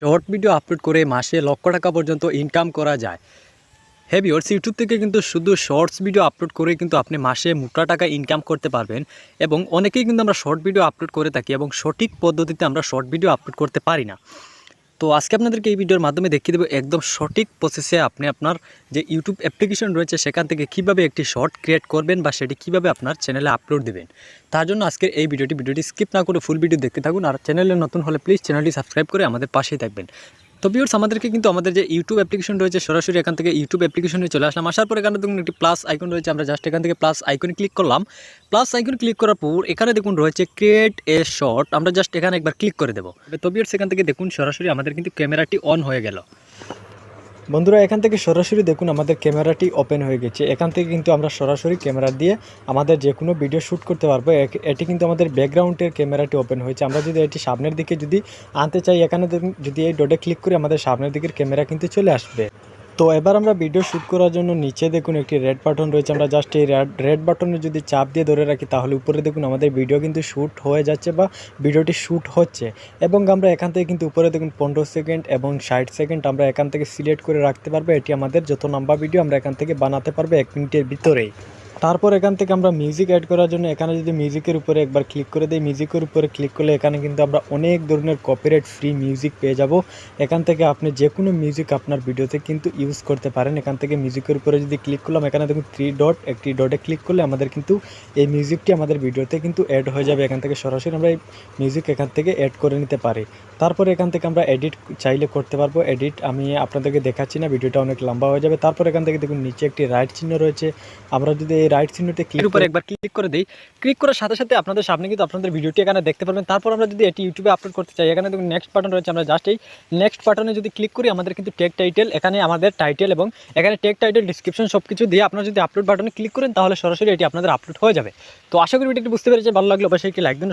Short video upload করে মাসে লক্ষ টাকা পর্যন্ত ইনকাম করা যায়। হ্যাঁ ভিউয়ার্স, ইউটিউব থেকে কিন্তু শুধু শর্টস ভিডিও আপলোড করে কিন্তু আপনি মাসে মোটা টাকা ইনকাম করতে পারবেন। এবং অনেকেই কিন্তু আমরা শর্ট ভিডিও আপলোড করে থাকি এবং সঠিক পদ্ধতিতে আমরা শর্ট ভিডিও আপলোড করতে পারি না। তো আজকে আপনাদেরকে এই ভিডিওর মাধ্যমে দেখিয়ে দেবো একদম সঠিক প্রসেসে আপনি আপনার যে ইউটিউব অ্যাপ্লিকেশন রয়েছে সেখান থেকে কিভাবে একটি শর্ট ক্রিয়েট করবেন বা সেটি কিভাবে আপনার চ্যানেলে আপলোড দেবেন। তার জন্য আজকের এই ভিডিওটি স্কিপ না করে ফুল ভিডিও দেখতে থাকুন। আর চ্যানেলে নতুন হলে প্লিজ চ্যানেলটি সাবস্ক্রাইব করে আমাদের পাশেই থাকবেন। তো ভিউয়ার্স, আমাদেরকে কিন্তু আমাদের যে ইউটিউব অ্যাপ্লিকেশন রয়েছে সরাসরি এখান থেকে ইউটিউব অ্যাপ্লিকেশনে চলে আসলাম। আসার পর এখানে দেখুন একটি প্লাস আইকন রয়েছে, আমরা জাস্ট এখান থেকে প্লাস আইকনে ক্লিক করলাম। প্লাস আইকন ক্লিক করার পর এখানে দেখুন রয়েছে ক্রিয়েট এ শর্ট, আমরা জাস্ট এখানে একবার ক্লিক করে দেবো। তো ভিউয়ার্স, এখান থেকে দেখুন সরাসরি আমাদের কিন্তু ক্যামেরাটি অন হয়ে গেল। বন্ধুরা, এখান থেকে সরাসরি দেখুন আমাদের ক্যামেরাটি ওপেন হয়ে গেছে। এখান থেকে কিন্তু আমরা সরাসরি ক্যামেরা দিয়ে আমাদের যে কোনো ভিডিও শ্যুট করতে পারবো। এটি কিন্তু আমাদের ব্যাকগ্রাউন্ডের ক্যামেরাটি ওপেন হয়েছে। আমরা যদি এটি সামনের দিকে যদি আনতে চাই, এখানে যদি এই ডটে ক্লিক করি আমাদের সামনের দিকের ক্যামেরা কিন্তু চলে আসবে। তো এবার আমরা ভিডিও শ্যুট করার জন্য নিচে দেখুন একটি রেড বাটন রয়েছে, আমরা জাস্ট এই রেড বাটনে যদি চাপ দিয়ে ধরে রাখি তাহলে উপরে দেখুন আমাদের ভিডিও কিন্তু শ্যুট হয়ে যাচ্ছে বা ভিডিওটি শ্যুট হচ্ছে। এবং আমরা এখান থেকে কিন্তু উপরে দেখুন 15 সেকেন্ড এবং 60 সেকেন্ড আমরা এখান থেকে সিলেক্ট করে রাখতে পারবো। এটি আমাদের যত লম্বা ভিডিও আমরা এখান থেকে বানাতে পারবো 1 মিনিটের ভিতরেই। তারপর এখান থেকে আমরা মিউজিক অ্যাড করার জন্য এখানে যদি মিউজিকের উপরে একবার ক্লিক করে দিই, মিউজিকের উপরে ক্লিক করলে এখানে কিন্তু আমরা অনেক ধরনের কপিরাইট ফ্রি মিউজিক পেয়ে যাব। এখান থেকে আপনি যে কোনো মিউজিক আপনার ভিডিওতে কিন্তু ইউজ করতে পারেন। এখান থেকে মিউজিকের উপরে যদি ক্লিক করলাম, এখানে দেখুন 3 ডট, একটি ডটে ক্লিক করলে আমাদের কিন্তু এই মিউজিকটি আমাদের ভিডিওতে কিন্তু অ্যাড হয়ে যাবে। এখান থেকে সরাসরি আমরা এই মিউজিক এখান থেকে অ্যাড করে নিতে পারি। তারপরে এখান থেকে আমরা এডিট চাইলে করতে পারবো। এডিট আমি আপনাদেরকে দেখাচ্ছি না, ভিডিওটা অনেক লম্বা হয়ে যাবে। তারপর এখান থেকে দেখুন নিচে একটি রাইট চিহ্ন রয়েছে, আমরা যদি এই রাইট চিহ্নতে ক্লিক করে একবার ক্লিক করে দিই, ক্লিক করার সাথে সাথে আপনাদের সামনে কিন্তু আপনাদের ভিডিওটি এখানে দেখতে পারবেন। তারপর আমরা যদি এটি ইউটিউবে আপলোড করতে চাই, এখানে দেখুন নেক্সট বাটন রয়েছে, আমরা জাস্ট এই নেক্সট বাটনে যদি ক্লিক করি আমাদের কিন্তু টেক টাইটেল, এখানে আমাদের টাইটেল এবং এখানে টেক টাইটেল ডিসক্রিপশন সব কিছু দিয়ে আপনারা যদি আপলোড বাটনে ক্লিক করেন তাহলে সরাসরি এটি আপনাদের আপলোড হয়ে যাবে। তো আশা করি ভিডিওটি বুঝতে পেরেছেন, ভালো লাগলে অবশ্যই একটি লাইক দিন।